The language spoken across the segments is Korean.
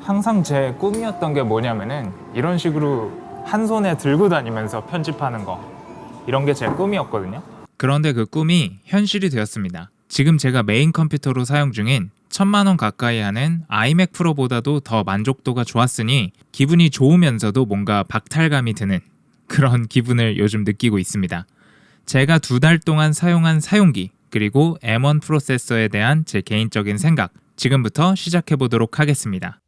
항상 제 꿈이었던 게 뭐냐면은 이런 식으로 한 손에 들고 다니면서 편집하는 거, 이런 게 제 꿈이었거든요. 그런데 그 꿈이 현실이 되었습니다. 지금 제가 메인 컴퓨터로 사용 중인 1000만원 가까이 하는 아이맥 프로보다도 더 만족도가 좋았으니 기분이 좋으면서도 뭔가 박탈감이 드는 그런 기분을 요즘 느끼고 있습니다. 제가 2달 동안 사용한 사용기 그리고 M1 프로세서에 대한 제 개인적인 생각 지금부터 시작해 보도록 하겠습니다.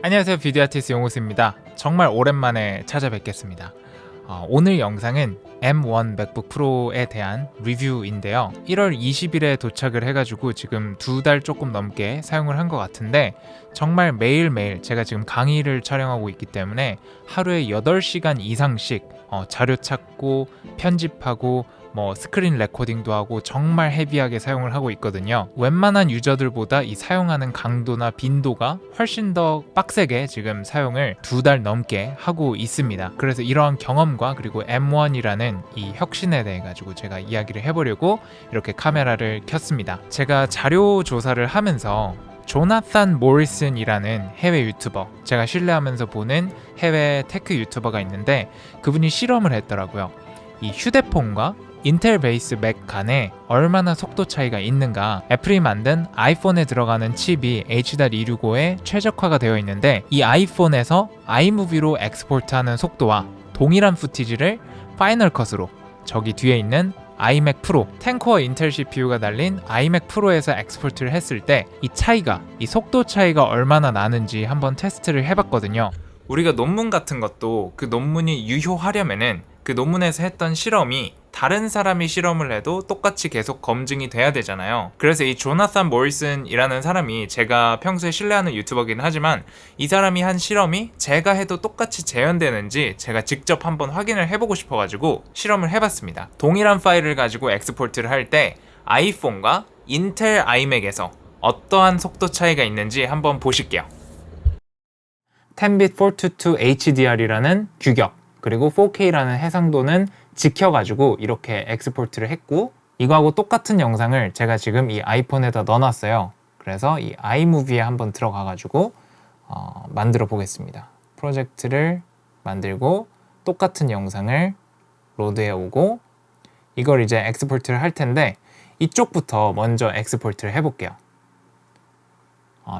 안녕하세요, 비디오 아티스트 용호스입니다. 정말 오랜만에 찾아뵙겠습니다. 오늘 영상은 M1 맥북 프로에 대한 리뷰인데요. 1월 20일에 도착을 해가지고 지금 2달 조금 넘게 사용을 한 것 같은데 정말 매일매일 제가 지금 강의를 촬영하고 있기 때문에 하루에 8시간 이상씩 자료 찾고 편집하고 스크린 레코딩도 하고 정말 헤비하게 사용을 하고 있거든요. 웬만한 유저들보다 이 사용하는 강도나 빈도가 훨씬 더 빡세게 지금 사용을 2달 넘게 하고 있습니다. 그래서 이러한 경험과 그리고 M1이라는 이 혁신에 대해 가지고 제가 이야기를 해보려고 이렇게 카메라를 켰습니다. 제가 자료 조사를 하면서 조나산 모리슨이라는 해외 유튜버, 제가 신뢰하면서 보는 해외 테크 유튜버가 있는데 그분이 실험을 했더라고요. 이 휴대폰과 인텔 베이스 맥 간에 얼마나 속도 차이가 있는가. 애플이 만든 아이폰에 들어가는 칩이 H.265에 최적화가 되어 있는데 이 아이폰에서 아이무비로 엑스포트하는 속도와 동일한 푸티지를 파이널 컷으로 저기 뒤에 있는 아이맥 프로 10코어 인텔 CPU가 달린 아이맥 프로에서 엑스포트를 했을 때 이 속도 차이가 얼마나 나는지 한번 테스트를 해봤거든요. 우리가 논문 같은 것도 그 논문이 유효하려면은 그 논문에서 했던 실험이 다른 사람이 실험을 해도 똑같이 계속 검증이 돼야 되잖아요. 그래서 이 조나산 모리슨이라는 사람이 제가 평소에 신뢰하는 유튜버긴 하지만 이 사람이 한 실험이 제가 해도 똑같이 재현되는지 제가 직접 한번 확인을 해보고 싶어가지고 실험을 해봤습니다. 동일한 파일을 가지고 엑스포트를 할 때 아이폰과 인텔 아이맥에서 어떠한 속도 차이가 있는지 한번 보실게요. 10bit 422 HDR이라는 규격 그리고 4K라는 해상도는 지켜가지고 이렇게 엑스포트를 했고 이거하고 똑같은 영상을 제가 지금 이 아이폰에다 넣어놨어요. 그래서 이 아이무비에 한번 들어가가지고 만들어 보겠습니다. 프로젝트를 만들고 똑같은 영상을 로드해 오고 이걸 이제 엑스포트를 할 텐데 이쪽부터 먼저 엑스포트를 해볼게요.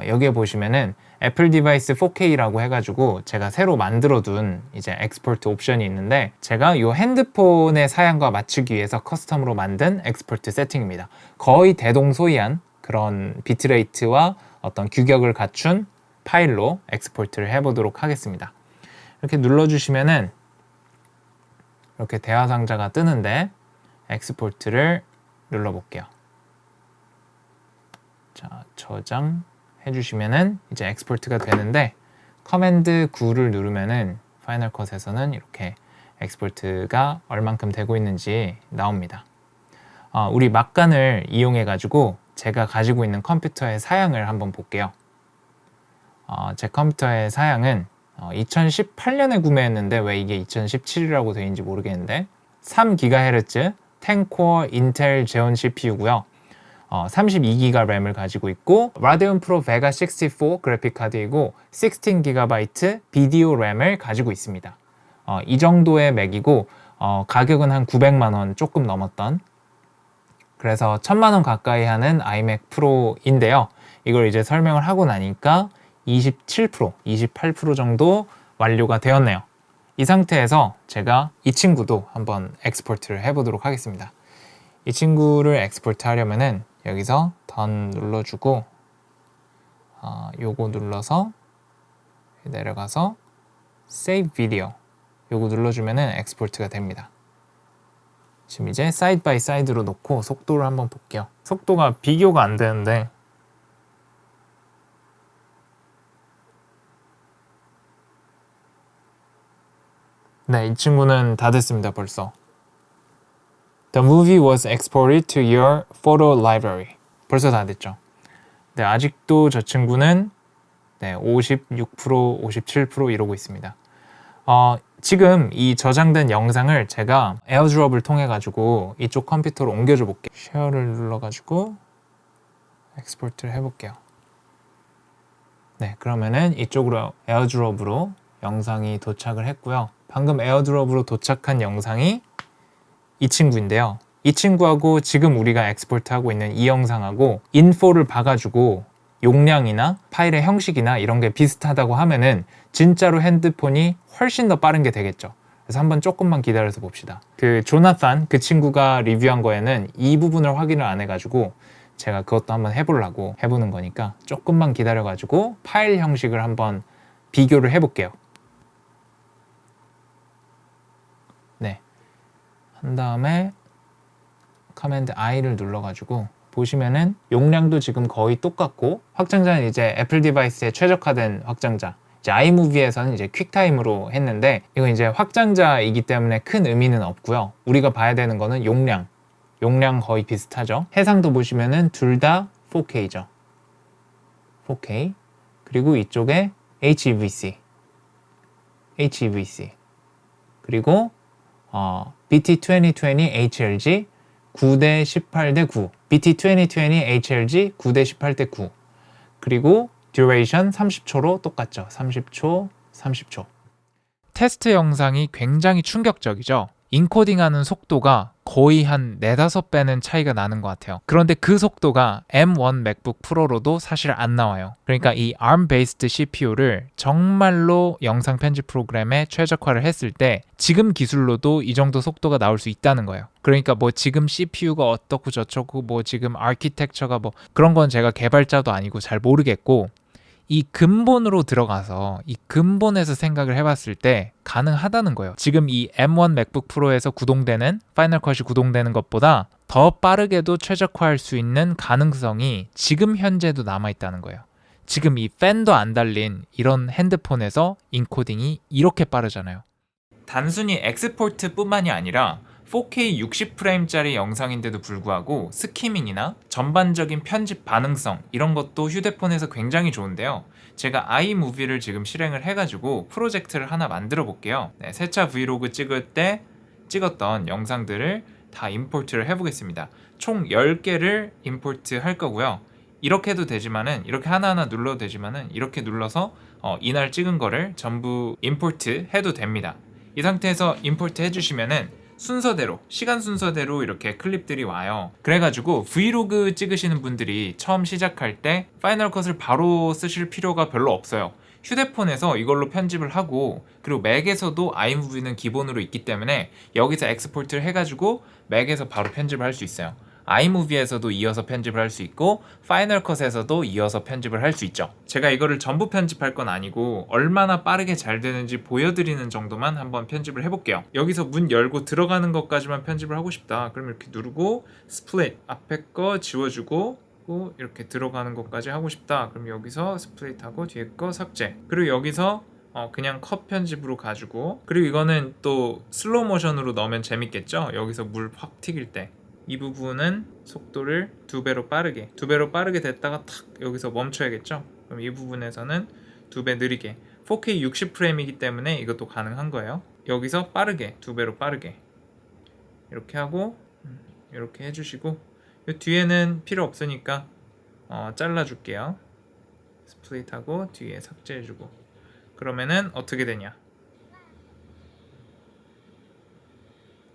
여기에 보시면은 애플 디바이스 4K라고 해가지고 제가 새로 만들어둔 이제 엑스포트 옵션이 있는데 제가 이 핸드폰의 사양과 맞추기 위해서 커스텀으로 만든 엑스포트 세팅입니다. 거의 대동소이한 그런 비트레이트와 어떤 규격을 갖춘 파일로 엑스포트를 해보도록 하겠습니다. 이렇게 눌러주시면은 이렇게 대화 상자가 뜨는데 엑스포트를 눌러볼게요. 자, 저장 해주시면은 이제 엑스포트가 되는데 커맨드 9를 누르면은 파이널 컷에서는 이렇게 엑스포트가 얼만큼 되고 있는지 나옵니다. 우리 막간을 이용해 가지고 제가 가지고 있는 컴퓨터의 사양을 한번 볼게요. 제 컴퓨터의 사양은 2018년에 구매했는데 왜 이게 2017이라고 되어 있는지 모르겠는데 3GHz 10코어 인텔 제온 CPU고요. 32기가 램을 가지고 있고 라데온 프로 베가 64 그래픽 카드이고 16GB 비디오 램을 가지고 있습니다. 이 정도의 맥이고 가격은 한 900만원 조금 넘었던, 그래서 1000만원 가까이 하는 아이맥 프로인데요. 이걸 이제 설명을 하고 나니까 27%, 28% 정도 완료가 되었네요. 이 상태에서 제가 이 친구도 한번 엑스포트를 해보도록 하겠습니다. 이 친구를 엑스포트 하려면은 여기서 던 눌러주고 요거 눌러서 내려가서 Save Video 요거 눌러주면은 엑스포트가 됩니다. 지금 이제 사이드 바이 사이드로 놓고 속도를 한번 볼게요. 속도가 비교가 안 되는데 네, 이 친구는 다 됐습니다, 벌써. The movie was exported to your photo library. 벌써 다 됐죠. 네, 아직도 저 친구는 네, 56%, 57% 이러고 있습니다. 지금 이 저장된 영상을 제가 에어드롭을 통해 가지고 이쪽 컴퓨터로 옮겨줘 볼게요. 쉐어를 눌러 가지고 엑스포트를 해볼게요. 네, 그러면은 이쪽으로 에어드롭으로 영상이 도착을 했고요. 방금 에어드롭으로 도착한 영상이 이 친구인데요. 이 친구하고 지금 우리가 엑스포트하고 있는 이 영상하고 인포를 봐가지고 용량이나 파일의 형식이나 이런 게 비슷하다고 하면은 진짜로 핸드폰이 훨씬 더 빠른 게 되겠죠. 그래서 한번 조금만 기다려서 봅시다. 그 조나탄 그 친구가 리뷰한 거에는 이 부분을 확인을 안 해가지고 제가 그것도 한번 해보려고 해보는 거니까 조금만 기다려가지고 파일 형식을 한번 비교를 해볼게요. 네, 한 다음에 커맨드 I를 눌러가지고 보시면은 용량도 지금 거의 똑같고 확장자는 이제 애플 디바이스에 최적화된 확장자, 이제 아이무비에서는 이제 퀵타임으로 했는데 이건 이제 확장자이기 때문에 큰 의미는 없고요. 우리가 봐야 되는 거는 용량 거의 비슷하죠. 해상도 보시면은 둘 다 4K죠. 4K. 그리고 이쪽에 HEVC. 그리고 BT2020 HLG 9대 18대 9. BT2020 HLG 9대 18대 9. 그리고 duration 30초로 똑같죠. 30초. 테스트 영상이 굉장히 충격적이죠. 인코딩하는 속도가 거의 한 4-5배는 차이가 나는 것 같아요. 그런데 그 속도가 M1 맥북 프로로도 사실 안 나와요. 그러니까 이 ARM 베이스드 CPU를 정말로 영상 편집 프로그램에 최적화를 했을 때 지금 기술로도 이 정도 속도가 나올 수 있다는 거예요. 그러니까 뭐 지금 CPU가 어떻고 저쩌고 뭐 지금 아키텍처가 뭐 그런 건 제가 개발자도 아니고 잘 모르겠고 이 근본으로 들어가서 이 근본에서 생각을 해봤을 때 가능하다는 거예요. 지금 이 M1 맥북 프로에서 구동되는 파이널 컷이 구동되는 것보다 더 빠르게도 최적화할 수 있는 가능성이 지금 현재도 남아있다는 거예요. 지금 이 팬도 안 달린 이런 핸드폰에서 인코딩이 이렇게 빠르잖아요. 단순히 엑스포트뿐만이 아니라 4K 60프레임짜리 영상인데도 불구하고 스키밍이나 전반적인 편집 반응성 이런 것도 휴대폰에서 굉장히 좋은데요. 제가 아이무비를 지금 실행을 해가지고 프로젝트를 하나 만들어 볼게요. 네, 세차 브이로그 찍을 때 찍었던 영상들을 다 임포트를 해보겠습니다. 총 10개를 임포트 할 거고요. 이렇게 해도 되지만은 이렇게 하나하나 눌러도 되지만은 이렇게 눌러서 이날 찍은 거를 전부 임포트 해도 됩니다. 이 상태에서 임포트 해주시면은 시간 순서대로 이렇게 클립들이 와요. 그래가지고 브이로그 찍으시는 분들이 처음 시작할 때 파이널 컷을 바로 쓰실 필요가 별로 없어요. 휴대폰에서 이걸로 편집을 하고 그리고 맥에서도 아이무비는 기본으로 있기 때문에 여기서 엑스포트를 해가지고 맥에서 바로 편집을 할 수 있어요. 아이무비에서도 이어서 편집을 할 수 있고 파이널 컷에서도 이어서 편집을 할 수 있죠. 제가 이거를 전부 편집할 건 아니고 얼마나 빠르게 잘 되는지 보여드리는 정도만 한번 편집을 해볼게요. 여기서 문 열고 들어가는 것까지만 편집을 하고 싶다. 그럼 이렇게 누르고 스플릿 앞에 거 지워주고 이렇게 들어가는 것까지 하고 싶다. 그럼 여기서 스플릿하고 뒤에 거 삭제. 그리고 여기서 그냥 컷 편집으로 가지고 그리고 이거는 또 슬로우 모션으로 넣으면 재밌겠죠. 여기서 물 확 튀길 때 이 부분은 속도를 2배로 빠르게 됐다가 탁 여기서 멈춰야겠죠. 그럼 이 부분에서는 2배 느리게 4K 60프레임이기 때문에 이것도 가능한 거예요. 여기서 빠르게 2배로 빠르게 이렇게 하고 이렇게 해주시고 이 뒤에는 필요 없으니까 잘라줄게요. 스플릿하고 뒤에 삭제해주고 그러면은 어떻게 되냐.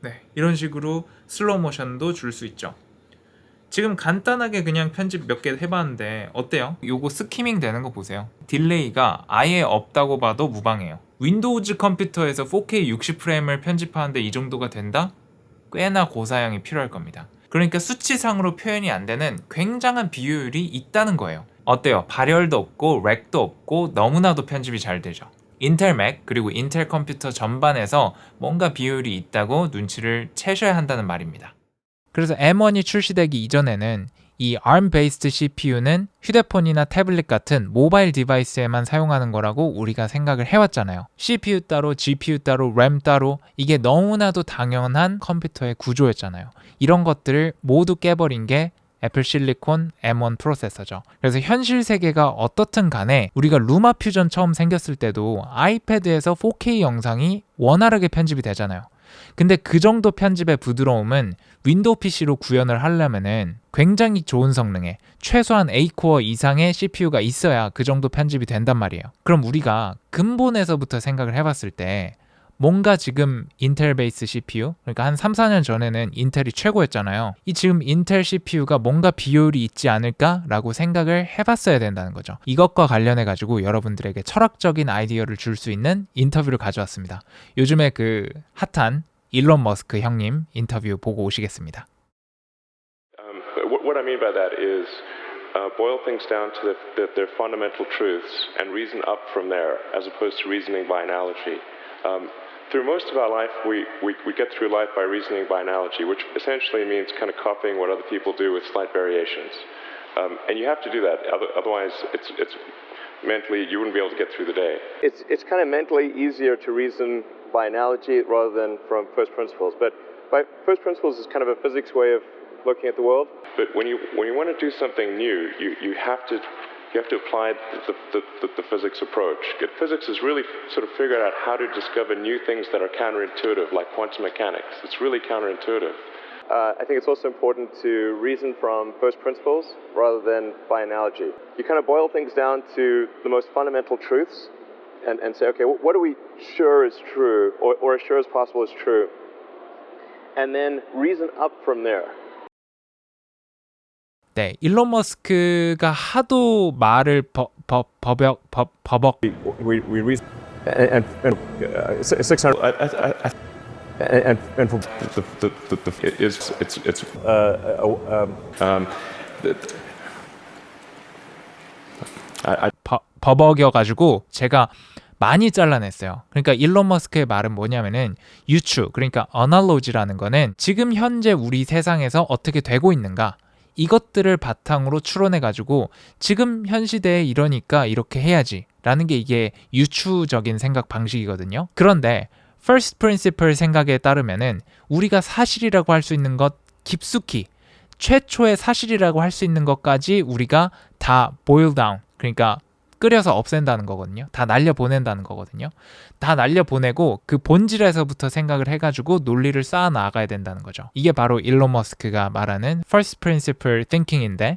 네, 이런 식으로 슬로우 모션도 줄 수 있죠. 지금 간단하게 그냥 편집 몇 개 해봤는데 어때요? 요거 스키밍 되는 거 보세요. 딜레이가 아예 없다고 봐도 무방해요. 윈도우즈 컴퓨터에서 4K 60프레임을 편집하는데 이 정도가 된다? 꽤나 고사양이 필요할 겁니다. 그러니까 수치상으로 표현이 안 되는 굉장한 비효율이 있다는 거예요. 어때요? 발열도 없고 렉도 없고 너무나도 편집이 잘 되죠. 인텔 맥 그리고 인텔 컴퓨터 전반에서 뭔가 비효율이 있다고 눈치를 채셔야 한다는 말입니다. 그래서 M1이 출시되기 이전에는 이 ARM-based CPU는 휴대폰이나 태블릿 같은 모바일 디바이스에만 사용하는 거라고 우리가 생각을 해왔잖아요. CPU 따로, GPU 따로, 램 따로 이게 너무나도 당연한 컴퓨터의 구조였잖아요. 이런 것들을 모두 깨버린 게 애플 실리콘 M1 프로세서죠. 그래서 현실 세계가 어떻든 간에 우리가 루마 퓨전 처음 생겼을 때도 아이패드에서 4K 영상이 원활하게 편집이 되잖아요. 근데 그 정도 편집의 부드러움은 윈도우 PC로 구현을 하려면은 굉장히 좋은 성능에 최소한 8코어 이상의 CPU가 있어야 그 정도 편집이 된단 말이에요. 그럼 우리가 근본에서부터 생각을 해봤을 때 뭔가 지금 인텔 베이스 CPU, 그러니까 한 3, 4년 전에는 인텔이 최고였잖아요. 이 지금 인텔 CPU가 뭔가 비효율이 있지 않을까라고 생각을 해봤어야 된다는 거죠. 이것과 관련해가지고 여러분들에게 철학적인 아이디어를 줄 수 있는 인터뷰를 가져왔습니다. 요즘에 그 핫한 일론 머스크 형님 인터뷰 보고 오시겠습니다. What I mean by that is boil things down to their fundamental truths and reason up from there as opposed to reasoning by analogy. Through most of our life, we get through life by reasoning by analogy, which essentially means kind of copying what other people do with slight variations. And you have to do that, otherwise it's mentally you wouldn't be able to get through the day. It's kind of mentally easier to reason by analogy rather than from first principles. But by first principles is kind of a physics way of looking at the world. But when you want to do something new, you have to apply the physics approach. Physics is really sort of figured out how to discover new things that are counterintuitive, like quantum mechanics. It's really counterintuitive. I think it's also important to reason from first principles rather than by analogy. You kind of boil things down to the most fundamental truths and say, okay, what are we sure is true or as sure as possible is true? And then reason up from there. 네, 일론 머스크가 하도 말을 버벅 We reason and 600 and for the it's 버벅여가지고 제가 많이 잘라냈어요. 그러니까 일론 머스크의 말은 뭐냐면은 유추, 그러니까 어널로지라는 거는 지금 현재 우리 세상에서 어떻게 되고 있는가 이것들을 바탕으로 추론해가지고 지금 현 시대에 이러니까 이렇게 해야지 라는 게 이게 유추적인 생각 방식이거든요. 그런데 first principle 생각에 따르면은 우리가 사실이라고 할 수 있는 것 깊숙이 최초의 사실이라고 할 수 있는 것까지 우리가 다 boil down, 그러니까 끓여서 없앤다는 거거든요. 다 날려보낸다는 거거든요. 다 날려보내고 그 본질에서부터 생각을 해가지고 논리를 쌓아 나가야 된다는 거죠. 이게 바로 일론 머스크가 말하는 first principle thinking인데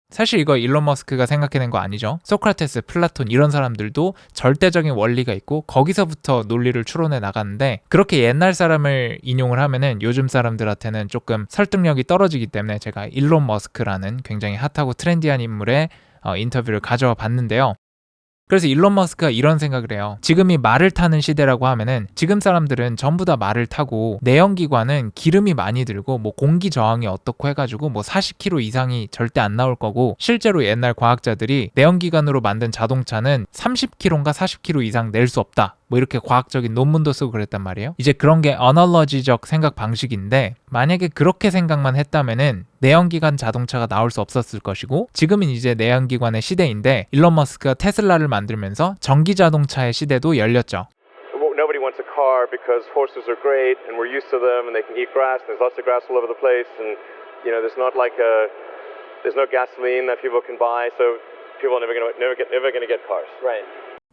사실 이거 일론 머스크가 생각해낸 거 아니죠. 소크라테스, 플라톤 이런 사람들도 절대적인 원리가 있고 거기서부터 논리를 추론해 나가는데 그렇게 옛날 사람을 인용을 하면은 요즘 사람들한테는 조금 설득력이 떨어지기 때문에 제가 일론 머스크라는 굉장히 핫하고 트렌디한 인물의 인터뷰를 가져와 봤는데요. 그래서 일론 머스크가 이런 생각을 해요. 지금이 말을 타는 시대라고 하면은 지금 사람들은 전부 다 말을 타고 내연기관은 기름이 많이 들고 뭐 공기 저항이 어떻고 해가지고 뭐 40km 이상이 절대 안 나올 거고 실제로 옛날 과학자들이 내연기관으로 만든 자동차는 30km인가 40km 이상 낼 수 없다. 뭐 이렇게 과학적인 논문도 쓰고 그랬단 말이에요. 이제 그런 게 어널러지적 생각 방식인데 만약에 그렇게 생각만 했다면은 내연기관 자동차가 나올 수 없었을 것이고 지금은 이제 내연기관의 시대인데 일론 머스크가 테슬라를 만들면서 전기 자동차의 시대도 열렸죠. Nobody wants a car because horses are great and we're used to them and they can eat grass and there's lots of grass all over the place and you know there's no gasoline that people can buy so people are never going to get cars. Right.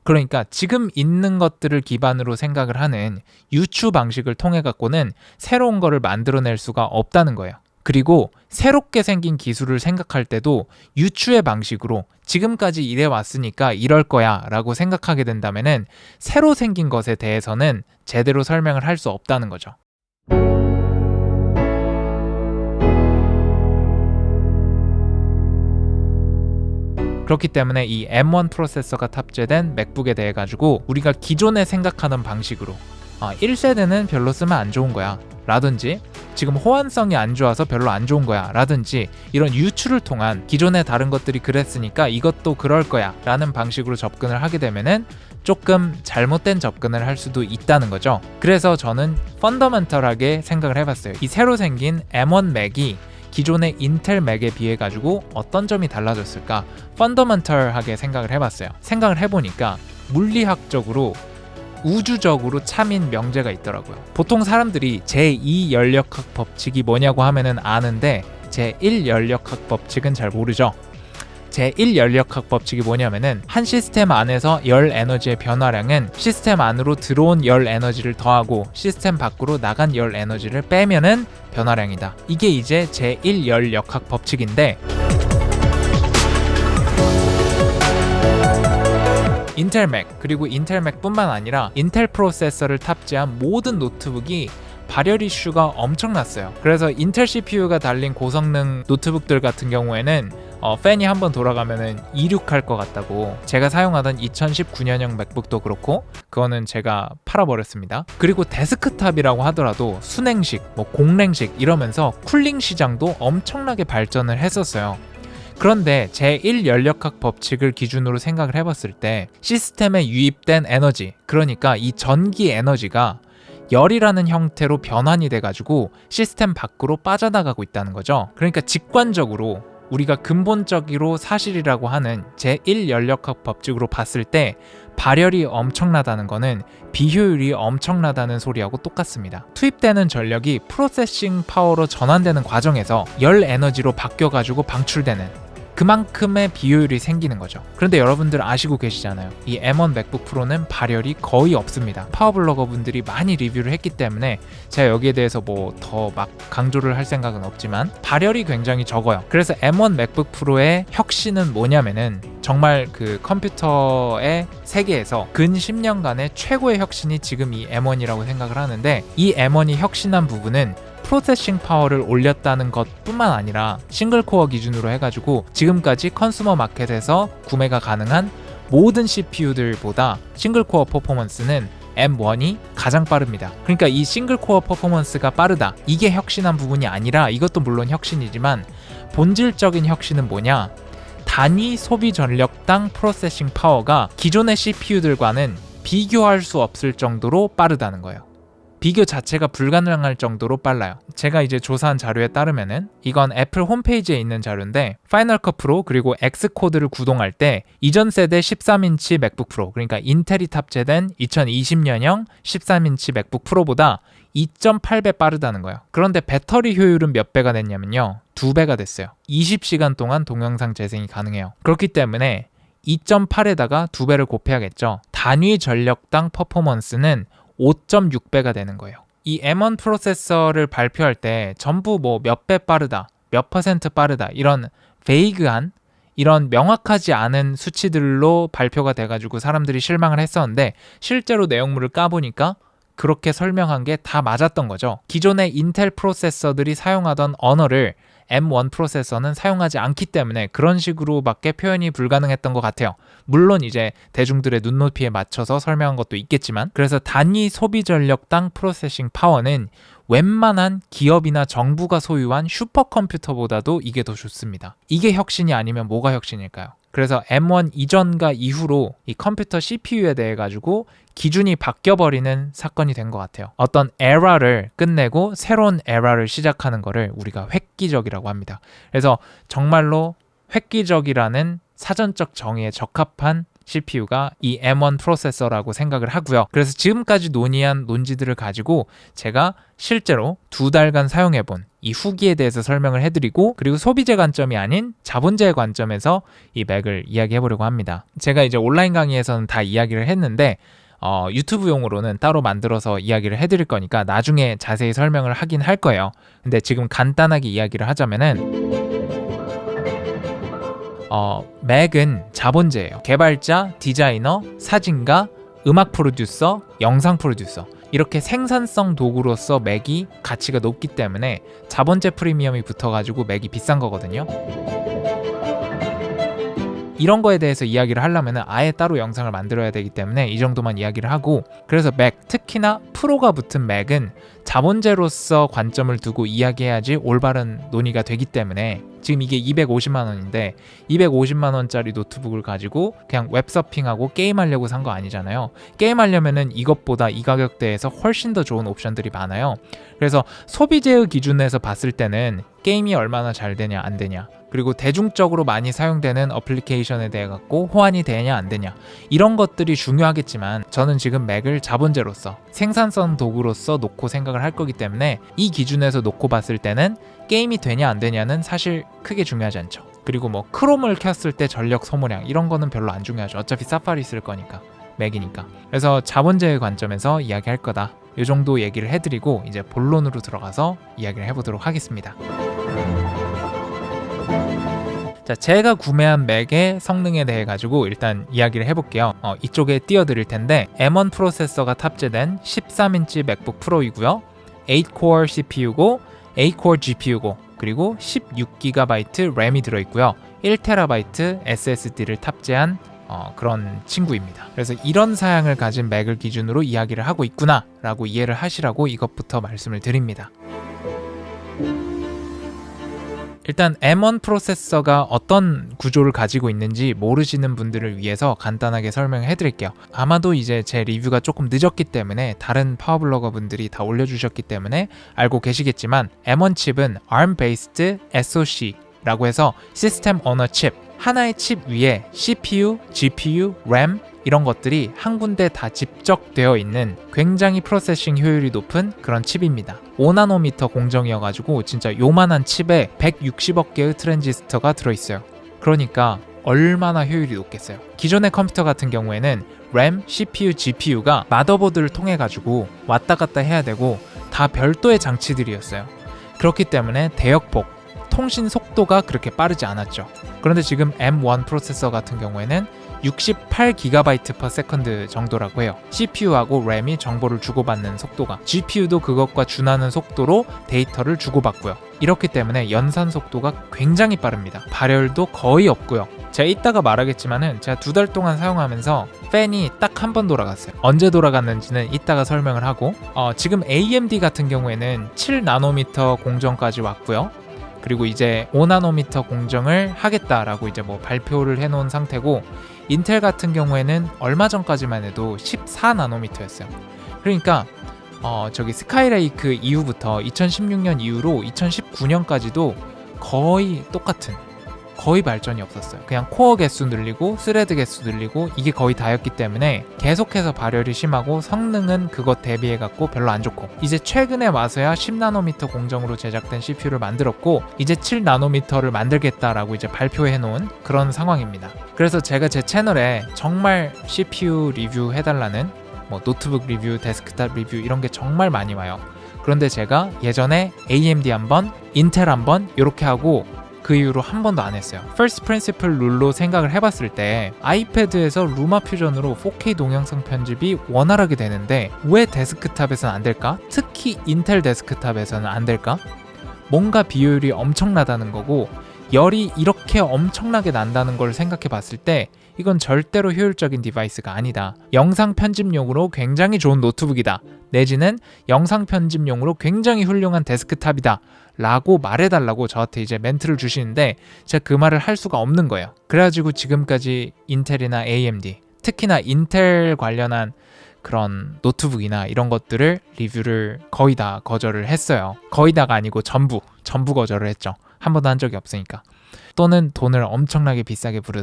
그러니까 지금 있는 것들을 기반으로 생각을 하는 유추 방식을 통해 갖고는 새로운 거를 만들어낼 수가 없다는 거예요. 그리고 새롭게 생긴 기술을 생각할 때도 유추의 방식으로 지금까지 이래 왔으니까 이럴 거야 라고 생각하게 된다면은 새로 생긴 것에 대해서는 제대로 설명을 할 수 없다는 거죠. 그렇기 때문에 이 M1 프로세서가 탑재된 맥북에 대해 가지고 우리가 기존에 생각하는 방식으로 1세대는 별로 쓰면 안 좋은 거야 라든지 지금 호환성이 안 좋아서 별로 안 좋은 거야 라든지 이런 유추를 통한 기존의 다른 것들이 그랬으니까 이것도 그럴 거야 라는 방식으로 접근을 하게 되면은 조금 잘못된 접근을 할 수도 있다는 거죠. 그래서 저는 펀더멘털하게 생각을 해봤어요. 이 새로 생긴 M1 맥이 기존의 인텔 맥에 비해 가지고 어떤 점이 달라졌을까 펀더멘털하게 생각을 해봤어요. 생각을 해보니까 물리학적으로 우주적으로 참인 명제가 있더라고요. 보통 사람들이 제2열역학 법칙이 뭐냐고 하면은 아는데 제1열역학 법칙은 잘 모르죠. 제1열역학 법칙이 뭐냐면은 한 시스템 안에서 열 에너지의 변화량은 시스템 안으로 들어온 열 에너지를 더하고 시스템 밖으로 나간 열 에너지를 빼면은 변화량이다. 이게 이제 제1열역학 법칙인데 인텔 맥 그리고 인텔 맥뿐만 아니라 인텔 프로세서를 탑재한 모든 노트북이 발열 이슈가 엄청났어요. 그래서 인텔 CPU가 달린 고성능 노트북들 같은 경우에는 팬이 한번 돌아가면은 이륙할 것 같다고. 제가 사용하던 2019년형 맥북도 그렇고 그거는 제가 팔아버렸습니다. 그리고 데스크탑이라고 하더라도 순행식, 공랭식 이러면서 쿨링 시장도 엄청나게 발전을 했었어요. 그런데 제1열역학 법칙을 기준으로 생각을 해봤을 때 시스템에 유입된 에너지, 그러니까 이 전기 에너지가 열이라는 형태로 변환이 돼가지고 시스템 밖으로 빠져나가고 있다는 거죠. 그러니까 직관적으로 우리가 근본적으로 사실이라고 하는 제1열역학 법칙으로 봤을 때 발열이 엄청나다는 거는 비효율이 엄청나다는 소리하고 똑같습니다. 투입되는 전력이 프로세싱 파워로 전환되는 과정에서 열 에너지로 바뀌어가지고 방출되는 그만큼의 비효율이 생기는 거죠. 그런데 여러분들 아시고 계시잖아요. 이 M1 맥북 프로는 발열이 거의 없습니다. 파워블로거 분들이 많이 리뷰를 했기 때문에 제가 여기에 대해서 더 막 강조를 할 생각은 없지만 발열이 굉장히 적어요. 그래서 M1 맥북 프로의 혁신은 뭐냐면은 정말 그 컴퓨터의 세계에서 근 10년간의 최고의 혁신이 지금 이 M1이라고 생각을 하는데, 이 M1이 혁신한 부분은 프로세싱 파워를 올렸다는 것뿐만 아니라 싱글코어 기준으로 해가지고 지금까지 컨슈머 마켓에서 구매가 가능한 모든 CPU들보다 싱글코어 퍼포먼스는 M1이 가장 빠릅니다. 그러니까 이 싱글코어 퍼포먼스가 빠르다, 이게 혁신한 부분이 아니라, 이것도 물론 혁신이지만 본질적인 혁신은 뭐냐, 단위 소비 전력당 프로세싱 파워가 기존의 CPU들과는 비교할 수 없을 정도로 빠르다는 거예요. 비교 자체가 불가능할 정도로 빨라요. 제가 이제 조사한 자료에 따르면은, 이건 애플 홈페이지에 있는 자료인데 파이널 컷 프로 그리고 엑스코드를 구동할 때 이전 세대 13인치 맥북 프로, 그러니까 인텔이 탑재된 2020년형 13인치 맥북 프로보다 2.8배 빠르다는 거예요. 그런데 배터리 효율은 몇 배가 됐냐면요, 2배가 됐어요. 20시간 동안 동영상 재생이 가능해요. 그렇기 때문에 2.8에다가 2배를 곱해야겠죠. 단위 전력당 퍼포먼스는 5.6배가 되는 거예요. 이 M1 프로세서를 발표할 때 전부 몇 배 빠르다, 몇 퍼센트 빠르다, 이런 베이그한, 이런 명확하지 않은 수치들로 발표가 돼가지고 사람들이 실망을 했었는데, 실제로 내용물을 까보니까 그렇게 설명한 게 다 맞았던 거죠. 기존의 인텔 프로세서들이 사용하던 언어를 M1 프로세서는 사용하지 않기 때문에 그런 식으로밖에 표현이 불가능했던 것 같아요. 물론 이제 대중들의 눈높이에 맞춰서 설명한 것도 있겠지만, 그래서 단위 소비 전력당 프로세싱 파워는 웬만한 기업이나 정부가 소유한 슈퍼컴퓨터보다도 이게 더 좋습니다. 이게 혁신이 아니면 뭐가 혁신일까요? 그래서 M1 이전과 이후로 이 컴퓨터 CPU에 대해 가지고 기준이 바뀌어버리는 사건이 된 것 같아요. 어떤 에라를 끝내고 새로운 에라를 시작하는 거를 우리가 획기적이라고 합니다. 그래서 정말로 획기적이라는 사전적 정의에 적합한 CPU가 이 M1 프로세서라고 생각을 하고요. 그래서 지금까지 논의한 논지들을 가지고 제가 실제로 2달간 사용해본 이 후기에 대해서 설명을 해드리고, 그리고 소비재 관점이 아닌 자본재의 관점에서 이 맥을 이야기해보려고 합니다. 제가 이제 온라인 강의에서는 다 이야기를 했는데 유튜브용으로는 따로 만들어서 이야기를 해드릴 거니까 나중에 자세히 설명을 하긴 할 거예요. 근데 지금 간단하게 이야기를 하자면은 맥은 자본재예요. 개발자, 디자이너, 사진가, 음악 프로듀서, 영상 프로듀서, 이렇게 생산성 도구로서 맥이 가치가 높기 때문에 자본재 프리미엄이 붙어가지고 맥이 비싼 거거든요. 이런 거에 대해서 이야기를 하려면 아예 따로 영상을 만들어야 되기 때문에 이 정도만 이야기를 하고, 그래서 맥, 특히나 프로가 붙은 맥은 자본제로서 관점을 두고 이야기해야지 올바른 논의가 되기 때문에, 지금 이게 250만 원인데 250만 원짜리 노트북을 가지고 그냥 웹서핑하고 게임하려고 산 거 아니잖아요. 게임하려면은 이것보다 이 가격대에서 훨씬 더 좋은 옵션들이 많아요. 그래서 소비재의 기준에서 봤을 때는 게임이 얼마나 잘 되냐 안 되냐, 그리고 대중적으로 많이 사용되는 어플리케이션에 대해 갖고 호환이 되냐 안 되냐, 이런 것들이 중요하겠지만 저는 지금 맥을 자본제로서 생산성 도구로서 놓고 생각을 할 거기 때문에 이 기준에서 놓고 봤을 때는 게임이 되냐 안 되냐는 사실 크게 중요하지 않죠. 그리고 뭐 크롬을 켰을 때 전력 소모량 이런 거는 별로 안 중요하죠. 어차피 사파리 쓸 거니까, 맥이니까. 그래서 자본제의 관점에서 이야기할 거다, 이 정도 얘기를 해드리고 이제 본론으로 들어가서 이야기를 해보도록 하겠습니다. 자, 제가 구매한 맥의 성능에 대해 가지고 일단 이야기를 해볼게요. 이쪽에 띄워드릴 텐데 M1 프로세서가 탑재된 13인치 맥북 프로이고요. 8코어 CPU고 8코어 GPU고 그리고 16GB 램이 들어있고요. 1TB SSD를 탑재한 그런 친구입니다. 그래서 이런 사양을 가진 맥을 기준으로 이야기를 하고 있구나 라고 이해를 하시라고 이것부터 말씀을 드립니다. 일단 M1 프로세서가 어떤 구조를 가지고 있는지 모르시는 분들을 위해서 간단하게 설명해 드릴게요. 아마도 이제 제 리뷰가 조금 늦었기 때문에 다른 파워블로거 분들이 다 올려주셨기 때문에 알고 계시겠지만, M1 칩은 ARM-based SoC라고 해서 시스템 오너 칩, 하나의 칩 위에 CPU, GPU, 램 이런 것들이 한 군데 다 집적되어 있는 굉장히 프로세싱 효율이 높은 그런 칩입니다. 5나노미터 공정이어가지고 진짜 요만한 칩에 160억 개의 트랜지스터가 들어있어요. 그러니까 얼마나 효율이 높겠어요. 기존의 컴퓨터 같은 경우에는 램, CPU, GPU가 마더보드를 통해 가지고 왔다 갔다 해야 되고 다 별도의 장치들이었어요. 그렇기 때문에 대역폭, 통신 속도가 그렇게 빠르지 않았죠. 그런데 지금 M1 프로세서 같은 경우에는 68GB/s 정도라고 해요. CPU하고 램이 정보를 주고받는 속도가, GPU도 그것과 준하는 속도로 데이터를 주고받고요. 이렇기 때문에 연산 속도가 굉장히 빠릅니다. 발열도 거의 없고요. 제가 이따가 말하겠지만은 제가 2달 동안 사용하면서 팬이 딱 한 번 돌아갔어요. 언제 돌아갔는지는 이따가 설명을 하고, 지금 AMD 같은 경우에는 7나노미터 공정까지 왔고요. 그리고 이제 5나노미터 공정을 하겠다라고 이제 뭐 발표를 해놓은 상태고, 인텔 같은 경우에는 얼마 전까지만 해도 14나노미터였어요. 그러니까 저기 스카이레이크 이후부터 2016년 이후로 2019년까지도 거의 똑같은, 거의 발전이 없었어요. 그냥 코어 개수 늘리고 스레드 개수 늘리고 이게 거의 다였기 때문에 계속해서 발열이 심하고 성능은 그것 대비해 갖고 별로 안 좋고, 이제 최근에 와서야 10나노미터 공정으로 제작된 CPU를 만들었고 이제 7나노미터를 만들겠다라고 이제 발표해 놓은 그런 상황입니다. 그래서 제가 제 채널에 정말 CPU 리뷰 해달라는 뭐 노트북 리뷰, 데스크탑 리뷰 이런 게 정말 많이 와요. 그런데 제가 예전에 AMD 한번, 인텔 한번 이렇게 하고 그 이후로 한 번도 안 했어요. First Principle 룰로 생각을 해봤을 때 아이패드에서 루마 퓨전으로 4K 동영상 편집이 원활하게 되는데 왜 데스크탑에서는 안 될까? 특히 인텔 데스크탑에서는 안 될까? 뭔가 비효율이 엄청나다는 거고, 열이 이렇게 엄청나게 난다는 걸 생각해 봤을 때 이건 절대로 효율적인 디바이스가 아니다. 영상 편집용으로 굉장히 좋은 노트북이다. 내지는 영상 편집용으로 굉장히 훌륭한 데스크탑이다. 라고 말해달라고 저한테 이제 멘트를 주시는데 제가 그 말을 할 수가 없는 거예요. 그래가지고 지금까지 인텔이나 AMD, 특히나 인텔 관련한 그런 노트북이나 이런 것들을 리뷰를 거의 다 거절을 했어요. 거의 다가 아니고 전부 거절을 했죠. 한 번도 한 적이 없으니까. 또는 돈을 엄청나게 비싸게 부르.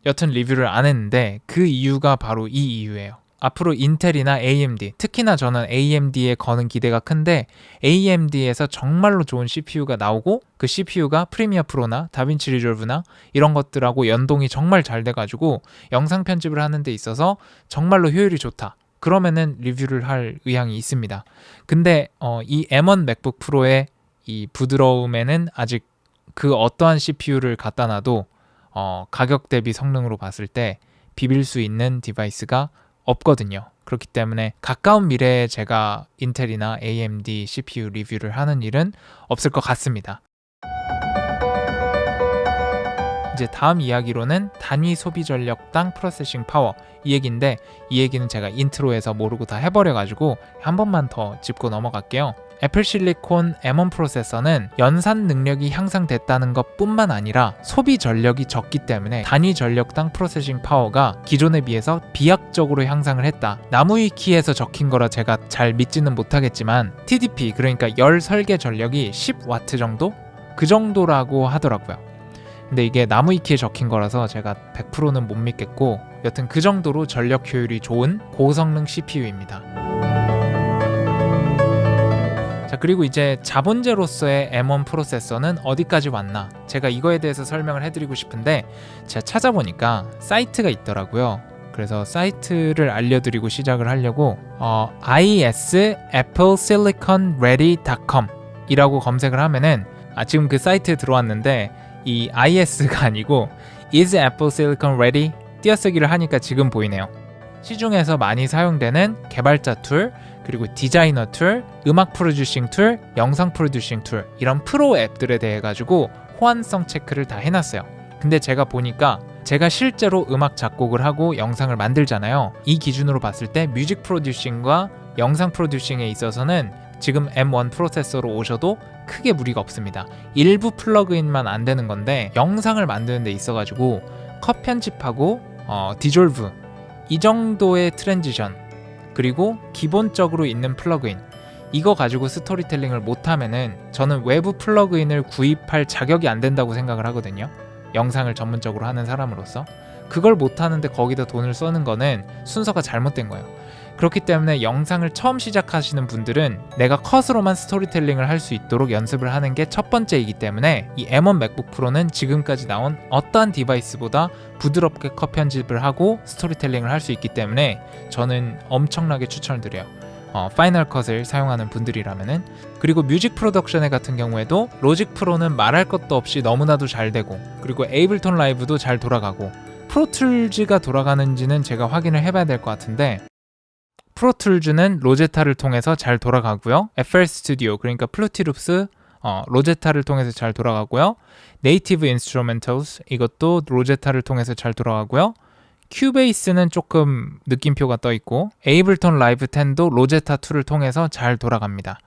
여튼 리뷰를 안 했는데 그 이유가 바로 이 이유예요. 앞으로 인텔이나 AMD, 특히나 저는 AMD에 거는 기대가 큰데 AMD에서 정말로 좋은 CPU가 나오고 그 CPU가 프리미어 프로나 다빈치 리졸브나 이런 것들하고 연동이 정말 잘 돼가지고 영상 편집을 하는 데 있어서 정말로 효율이 좋다. 그러면은 리뷰를 할 의향이 있습니다. 근데 이 M1 맥북 프로의 이 부드러움에는 아직 그 어떠한 CPU를 갖다 놔도 가격 대비 성능으로 봤을 때 비빌 수 있는 디바이스가 없거든요. 그렇기 때문에 가까운 미래에 제가 인텔이나 AMD CPU 리뷰를 하는 일은 없을 것 같습니다. 이제 다음 이야기로는 단위 소비 전력당 프로세싱 파워 이 얘기인데, 이 얘기는 제가 인트로에서 모르고 다 해버려가지고 한 번만 더 짚고 넘어갈게요. 애플 실리콘 M1 프로세서는 연산 능력이 향상됐다는 것 뿐만 아니라 소비 전력이 적기 때문에 단위 전력당 프로세싱 파워가 기존에 비해서 비약적으로 향상을 했다. 나무위키에서 적힌 거라 제가 잘 믿지는 못하겠지만 TDP, 그러니까 열 설계 전력이 10W 정도? 그 정도라고 하더라고요. 근데 이게 나무위키에 적힌 거라서 제가 100%는 못 믿겠고, 여튼 그 정도로 전력 효율이 좋은 고성능 CPU입니다. 자, 그리고 이제 자본제로서의 M1 프로세서는 어디까지 왔나? 제가 이거에 대해서 설명을 해드리고 싶은데, 제가 찾아보니까 사이트가 있더라고요. 그래서 사이트를 알려드리고 시작을 하려고 isappleSiliconReady.com 이라고 검색을 하면은 지금 그 사이트에 들어왔는데, 이 is가 아니고 is Apple Silicon Ready 띄어쓰기를 하니까 지금 보이네요. 시중에서 많이 사용되는 개발자 툴, 그리고 디자이너 툴, 음악 프로듀싱 툴, 영상 프로듀싱 툴, 이런 프로 앱들에 대해 가지고 호환성 체크를 다 해놨어요. 근데 제가 보니까 제가 실제로 음악 작곡을 하고 영상을 만들잖아요. 이 기준으로 봤을 때 뮤직 프로듀싱과 영상 프로듀싱에 있어서는 지금 M1 프로세서로 오셔도 크게 무리가 없습니다. 일부 플러그인만 안 되는 건데, 영상을 만드는 데 있어가지고 컷 편집하고 디졸브 이 정도의 트랜지션, 그리고 기본적으로 있는 플러그인, 이거 가지고 스토리텔링을 못하면은 저는 외부 플러그인을 구입할 자격이 안 된다고 생각을 하거든요. 영상을 전문적으로 하는 사람으로서. 그걸 못하는데 거기다 돈을 쓰는 거는 순서가 잘못된 거예요. 그렇기 때문에 영상을 처음 시작하시는 분들은 내가 컷으로만 스토리텔링을 할 수 있도록 연습을 하는 게 첫 번째이기 때문에 이 M1 맥북 프로는 지금까지 나온 어떠한 디바이스보다 부드럽게 컷 편집을 하고 스토리텔링을 할 수 있기 때문에 저는 엄청나게 추천을 드려요. 파이널 컷을 사용하는 분들이라면은. 그리고 뮤직 프로덕션에 같은 경우에도 로직 프로는 말할 것도 없이 너무나도 잘 되고, 그리고 에이블톤 라이브도 잘 돌아가고, 프로툴즈가 돌아가는지는 제가 확인을 해봐야 될 것 같은데, 프로툴즈는 로제타를 통해서 잘 돌아가고요. FL 스튜디오, 그러니까 플루티룹스 로제타를 통해서 잘 돌아가고요. 네이티브 인스트루멘털스, 이것도 로제타를 통해서 잘 돌아가고요. 큐베이스는 조금 느낌표가 떠 있고, 에이블톤 라이브 10도 로제타 2를 통해서 잘 돌아갑니다.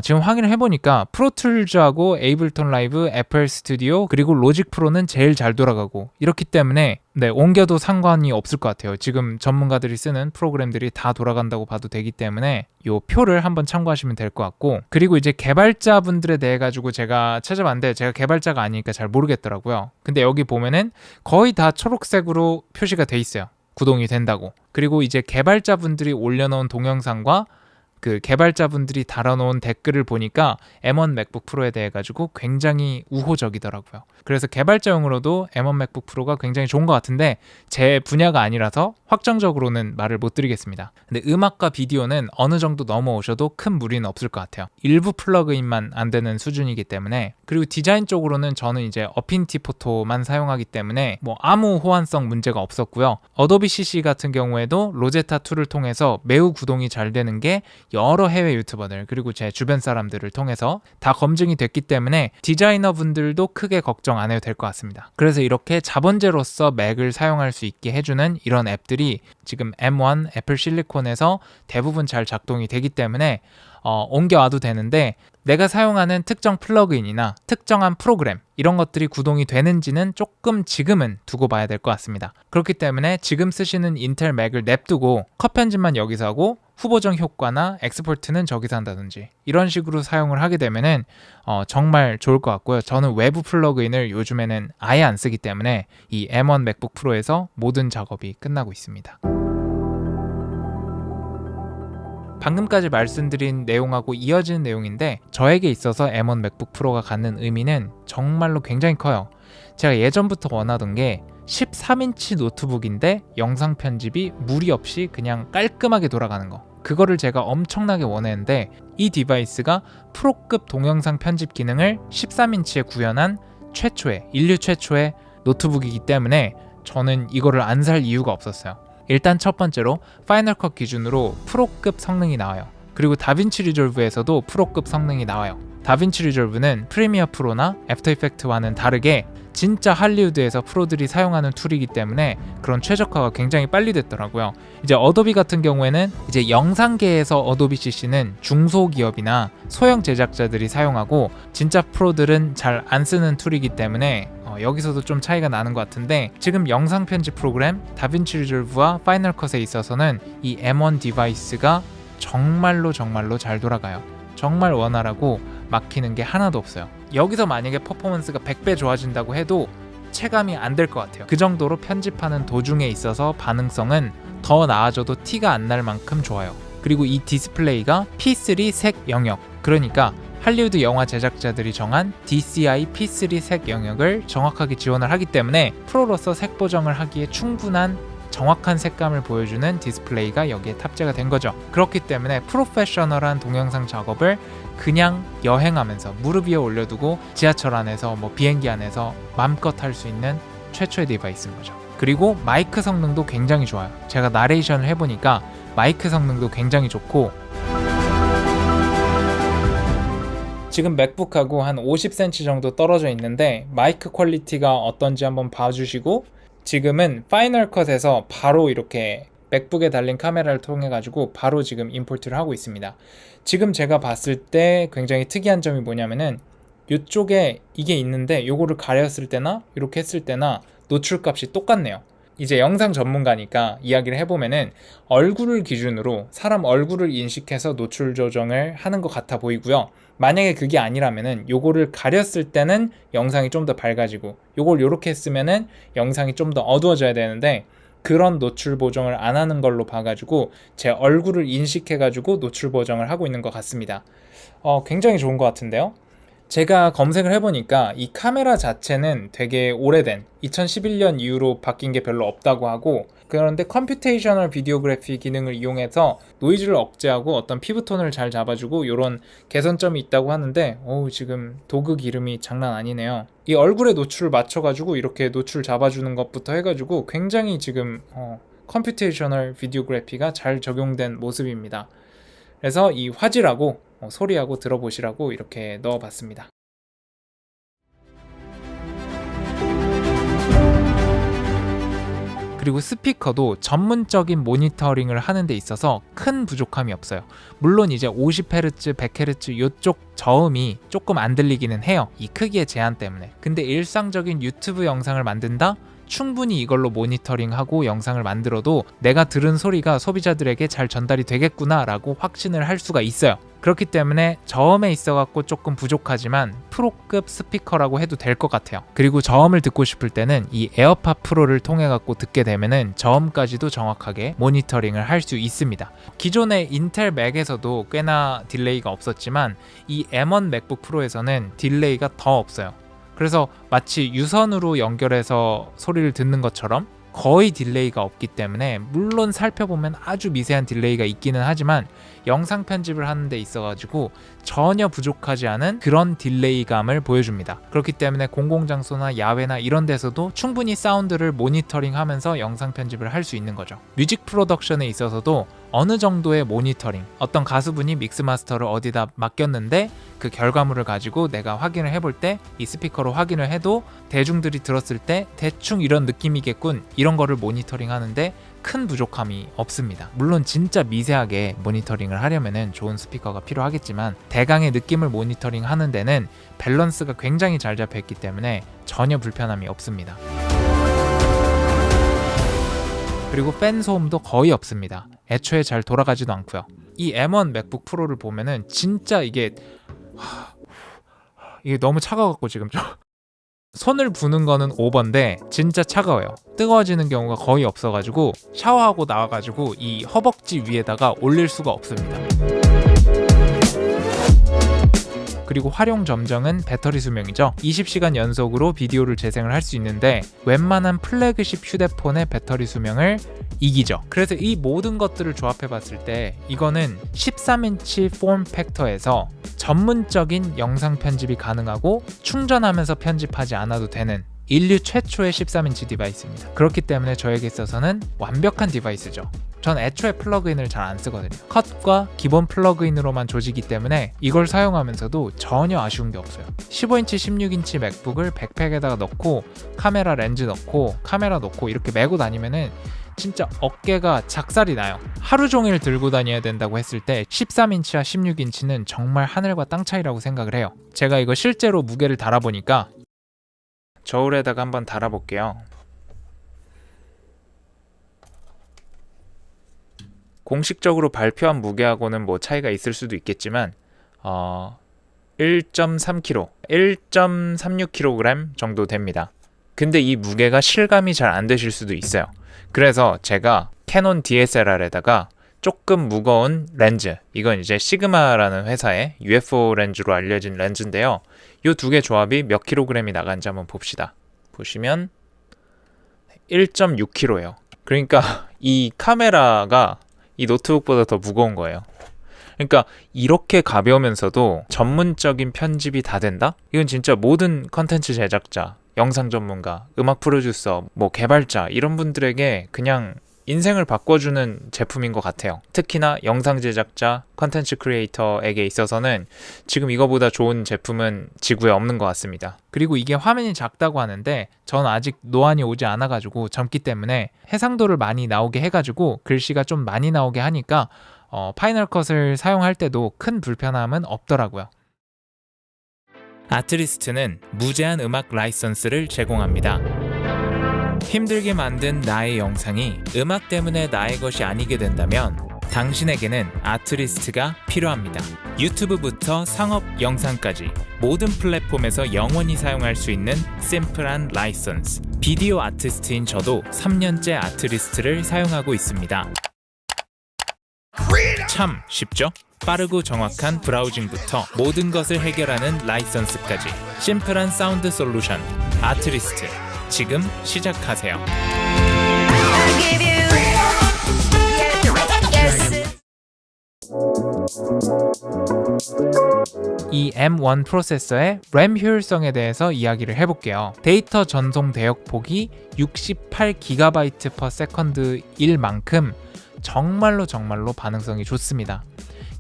지금 확인을 해보니까 프로툴즈하고 에이블톤 라이브, FL 스튜디오, 그리고 로직 프로는 제일 잘 돌아가고, 이렇기 때문에 옮겨도 상관이 없을 것 같아요. 지금 전문가들이 쓰는 프로그램들이 다 돌아간다고 봐도 되기 때문에 요 표를 한번 참고하시면 될 것 같고, 그리고 이제 개발자분들에 대해 가지고 제가 찾아봤는데, 제가 개발자가 아니니까 잘 모르겠더라고요. 근데 여기 보면은 거의 다 초록색으로 표시가 돼 있어요. 구동이 된다고. 그리고 이제 개발자분들이 올려놓은 동영상과 그 개발자분들이 달아놓은 댓글을 보니까 M1 맥북 프로에 대해 가지고 굉장히 우호적이더라고요. 그래서 개발자용으로도 M1 맥북 프로가 굉장히 좋은 것 같은데, 제 분야가 아니라서 확정적으로는 말을 못 드리겠습니다. 근데 음악과 비디오는 어느 정도 넘어오셔도 큰 무리는 없을 것 같아요. 일부 플러그인만 안 되는 수준이기 때문에. 그리고 디자인 쪽으로는 저는 이제 어피니티 포토만 사용하기 때문에 아무 호환성 문제가 없었고요. 어도비 CC 같은 경우에도 로제타 2를 통해서 매우 구동이 잘 되는 게 여러 해외 유튜버들, 그리고 제 주변 사람들을 통해서 다 검증이 됐기 때문에 디자이너 분들도 크게 걱정 안 해도 될 것 같습니다. 그래서 이렇게 자본제로서 맥을 사용할 수 있게 해주는 이런 앱들이 지금 M1 애플 실리콘에서 대부분 잘 작동이 되기 때문에 옮겨와도 되는데, 내가 사용하는 특정 플러그인이나 특정한 프로그램, 이런 것들이 구동이 되는지는 조금 지금은 두고 봐야 될 것 같습니다. 그렇기 때문에 지금 쓰시는 인텔 맥을 냅두고 컷 편집만 여기서 하고 후보정 효과나 엑스포트는 저기서 한다든지 이런 식으로 사용을 하게 되면은 정말 좋을 것 같고요. 저는 외부 플러그인을 요즘에는 아예 안 쓰기 때문에 이 M1 맥북 프로에서 모든 작업이 끝나고 있습니다. 방금까지 말씀드린 내용하고 이어지는 내용인데, 저에게 있어서 M1 맥북 프로가 갖는 의미는 정말로 굉장히 커요. 제가 예전부터 원하던 게 13인치 노트북인데 영상 편집이 무리 없이 그냥 깔끔하게 돌아가는 거, 그거를 제가 엄청나게 원했는데, 이 디바이스가 프로급 동영상 편집 기능을 13인치에 구현한 인류 최초의 노트북이기 때문에 저는 이거를 안 살 이유가 없었어요. 일단 첫 번째로 파이널 컷 기준으로 프로급 성능이 나와요. 그리고 다빈치 리졸브에서도 프로급 성능이 나와요. 다빈치 리졸브는 프리미어 프로나 애프터 이펙트와는 다르게 진짜 할리우드에서 프로들이 사용하는 툴이기 때문에 그런 최적화가 굉장히 빨리 됐더라고요. 이제 어도비 같은 경우에는 이제 영상계에서 어도비 CC는 중소기업이나 소형 제작자들이 사용하고 진짜 프로들은 잘 안 쓰는 툴이기 때문에 여기서도 좀 차이가 나는 것 같은데 지금 영상 편집 프로그램 다빈치 리졸브와 파이널 컷에 있어서는 이 M1 디바이스가 정말로 잘 돌아가요. 정말 원활하고 막히는 게 하나도 없어요. 여기서 만약에 퍼포먼스가 100배 좋아진다고 해도 체감이 안 될 것 같아요. 그 정도로 편집하는 도중에 있어서 반응성은 더 나아져도 티가 안 날 만큼 좋아요. 그리고 이 디스플레이가 P3 색 영역, 그러니까 할리우드 영화 제작자들이 정한 DCI P3 색 영역을 정확하게 지원을 하기 때문에 프로로서 색 보정을 하기에 충분한 정확한 색감을 보여주는 디스플레이가 여기에 탑재가 된 거죠. 그렇기 때문에 프로페셔널한 동영상 작업을 그냥 여행하면서 무릎 위에 올려두고 지하철 안에서 비행기 안에서 마음껏 할 수 있는 최초의 디바이스인 거죠. 그리고 마이크 성능도 굉장히 좋아요. 제가 나레이션을 해보니까 마이크 성능도 굉장히 좋고 지금 맥북하고 한 50cm 정도 떨어져 있는데 마이크 퀄리티가 어떤지 한번 봐주시고 지금은 파이널 컷에서 바로 이렇게 맥북에 달린 카메라를 통해 가지고 바로 지금 임포트를 하고 있습니다. 지금 제가 봤을 때 굉장히 특이한 점이 뭐냐면은 이쪽에 이게 있는데 요거를 가렸을 때나 이렇게 했을 때나 노출값이 똑같네요. 이제 영상 전문가니까 이야기를 해보면은 얼굴을 기준으로 사람 얼굴을 인식해서 노출 조정을 하는 것 같아 보이고요. 만약에 그게 아니라면은 요거를 가렸을 때는 영상이 좀 더 밝아지고 요걸 요렇게 했으면은 영상이 좀 더 어두워져야 되는데 그런 노출 보정을 안 하는 걸로 봐가지고 제 얼굴을 인식해가지고 노출 보정을 하고 있는 것 같습니다. 굉장히 좋은 것 같은데요. 제가 검색을 해보니까 이 카메라 자체는 되게 오래된 2011년 이후로 바뀐 게 별로 없다고 하고 그런데 컴퓨테이셔널 비디오그래피 기능을 이용해서 노이즈를 억제하고 어떤 피부톤을 잘 잡아주고 이런 개선점이 있다고 하는데 지금 도극 이름이 장난 아니네요. 이 얼굴에 노출을 맞춰가지고 이렇게 노출 잡아주는 것부터 해가지고 굉장히 지금 컴퓨테이셔널 비디오그래피가 잘 적용된 모습입니다. 그래서 이 화질하고 소리하고 들어보시라고 이렇게 넣어봤습니다. 그리고 스피커도 전문적인 모니터링을 하는 데 있어서 큰 부족함이 없어요. 물론 이제 50Hz, 100Hz 이쪽 저음이 조금 안 들리기는 해요. 이 크기의 제한 때문에. 근데 일상적인 유튜브 영상을 만든다? 충분히 이걸로 모니터링하고 영상을 만들어도 내가 들은 소리가 소비자들에게 잘 전달이 되겠구나 라고 확신을 할 수가 있어요. 그렇기 때문에 저음에 있어갖고 조금 부족하지만 프로급 스피커라고 해도 될 것 같아요. 그리고 저음을 듣고 싶을 때는 이 에어팟 프로를 통해갖고 듣게 되면은 저음까지도 정확하게 모니터링을 할 수 있습니다. 기존의 인텔 맥에서도 꽤나 딜레이가 없었지만 이 M1 맥북 프로에서는 딜레이가 더 없어요. 그래서 마치 유선으로 연결해서 소리를 듣는 것처럼 거의 딜레이가 없기 때문에 물론 살펴보면 아주 미세한 딜레이가 있기는 하지만 영상 편집을 하는 데 있어가지고 전혀 부족하지 않은 그런 딜레이감을 보여줍니다. 그렇기 때문에 공공장소나 야외나 이런 데서도 충분히 사운드를 모니터링하면서 영상 편집을 할 수 있는 거죠. 뮤직 프로덕션에 있어서도 어느 정도의 모니터링, 어떤 가수분이 믹스 마스터를 어디다 맡겼는데 그 결과물을 가지고 내가 확인을 해볼 때 이 스피커로 확인을 해도 대중들이 들었을 때 대충 이런 느낌이겠군, 이런 거를 모니터링 하는데 큰 부족함이 없습니다. 물론 진짜 미세하게 모니터링을 하려면 좋은 스피커가 필요하겠지만 대강의 느낌을 모니터링 하는 데는 밸런스가 굉장히 잘 잡혀있기 때문에 전혀 불편함이 없습니다. 그리고 팬 소음도 거의 없습니다. 애초에 잘 돌아가지도 않고요. 이 M1 맥북 프로를 보면은 진짜 이게 너무 차가워갖고 지금 좀 손을 부는 거는 오버인데 진짜 차가워요. 뜨거워지는 경우가 거의 없어가지고 샤워하고 나와가지고 이 허벅지 위에다가 올릴 수가 없습니다. 그리고 활용 점정은 배터리 수명이죠. 20시간 연속으로 비디오를 재생을 할 수 있는데 웬만한 플래그십 휴대폰의 배터리 수명을 이기죠. 그래서 이 모든 것들을 조합해 봤을 때 이거는 13인치 폼 팩터에서 전문적인 영상 편집이 가능하고 충전하면서 편집하지 않아도 되는 인류 최초의 13인치 디바이스입니다. 그렇기 때문에 저에게 있어서는 완벽한 디바이스죠. 전 애초에 플러그인을 잘 안 쓰거든요. 컷과 기본 플러그인으로만 조지기 때문에 이걸 사용하면서도 전혀 아쉬운 게 없어요. 15인치 16인치 맥북을 백팩에다가 넣고 카메라 렌즈 넣고 카메라 넣고 이렇게 메고 다니면은 진짜 어깨가 작살이 나요. 하루 종일 들고 다녀야 된다고 했을 때 13인치와 16인치는 정말 하늘과 땅 차이라고 생각을 해요. 제가 이거 실제로 무게를 달아보니까 저울에다가 한번 달아볼게요. 공식적으로 발표한 무게하고는 뭐 차이가 있을 수도 있겠지만 1.3kg, 1.36kg 정도 됩니다. 근데 이 무게가 실감이 잘 안 되실 수도 있어요. 그래서 제가 캐논 DSLR에다가 조금 무거운 렌즈, 이건 이제 시그마라는 회사의 UFO 렌즈로 알려진 렌즈인데요. 이 두 개 조합이 몇 킬로그램이 나간지 한번 봅시다. 보시면 1.6kg예요. 그러니까 이 카메라가 이 노트북보다 더 무거운 거예요. 그러니까 이렇게 가벼우면서도 전문적인 편집이 다 된다? 이건 진짜 모든 컨텐츠 제작자, 영상 전문가, 음악 프로듀서, 뭐 개발자 이런 분들에게 그냥 인생을 바꿔주는 제품인 것 같아요. 특히나 영상 제작자, 컨텐츠 크리에이터에게 있어서는 지금 이거보다 좋은 제품은 지구에 없는 것 같습니다. 그리고 이게 화면이 작다고 하는데 전 아직 노안이 오지 않아가지고 젊기 때문에 해상도를 많이 나오게 해가지고 글씨가 좀 많이 나오게 하니까 파이널 컷을 사용할 때도 큰 불편함은 없더라고요. 아트리스트는 무제한 음악 라이선스를 제공합니다. 힘들게 만든 나의 영상이 음악 때문에 나의 것이 아니게 된다면 당신에게는 아트리스트가 필요합니다. 유튜브부터 상업 영상까지 모든 플랫폼에서 영원히 사용할 수 있는 심플한 라이선스. 비디오 아티스트인 저도 3년째 아트리스트를 사용하고 있습니다. 참 쉽죠? 빠르고 정확한 브라우징부터 모든 것을 해결하는 라이선스까지 심플한 사운드 솔루션 아트리스트 지금 시작하세요. 이 M1 프로세서의 램 효율성에 대해서 이야기를 해볼게요. 데이터 전송 대역폭이 68GB/s일 만큼 정말로 반응성이 좋습니다.